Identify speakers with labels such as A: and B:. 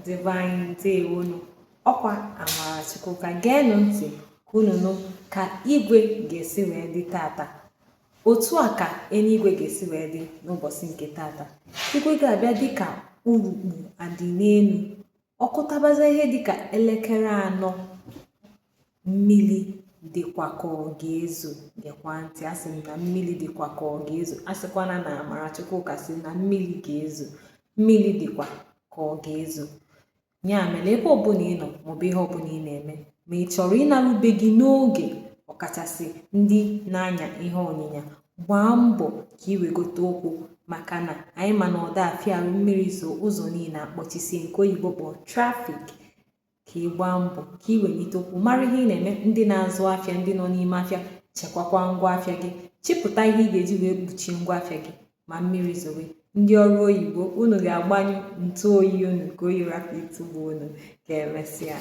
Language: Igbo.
A: Divine Ndeewonu. Ọkwa Amarachukwu ka geenụ ntị unu ka igwe ga-esi wee dị tata. Otu a ka eluigwe ga-esi wee dị n'ụbọchị nke tata. Igwe ga-abịa dịka urukpu adị n'elu. Ọkụtabaza ihe dịka elekere 4, mmiri dịkwa ka ọ ga-ezo. Gekwa ntị, asị m na mmiri dịkwa ka ọ ga-ezo. Asịkwana na Amarachukwu sị na mmiri ga-ezo. Mmiri dịkwa ka ọ ga-ezo. Ya mere, ebe ọbụla ị nọ maọbụ ihe ọbụla ị na-eme, ma ị chọrọ ịnarube gị n'oge, ọkachasị ndị na-anya ihe ọnyịnya, gbaa mbọ ka ị wegote ụkwụ, maka na anyị ma na ọda afịarụ mmiri so ụzọ niile akpọchisie, nke oyibo bụ trafik. Ka ị gbaa mbọ ka ị welite ụkwụ, mara ihe ị na-eme. Ndị na-azụ afịa, ndị nọ n'ime afịa, chekwakwa ngwa afịa gị, chịpụta ihe ị ga-eji wee kpuchie ngwa afịa gị ma mmiri zowe. Ndị ọrụ oyibo, unu ga-agbanyụ ntụ oyi unu ka oyi rapụ ịtụgbu unu. Ka emesịa.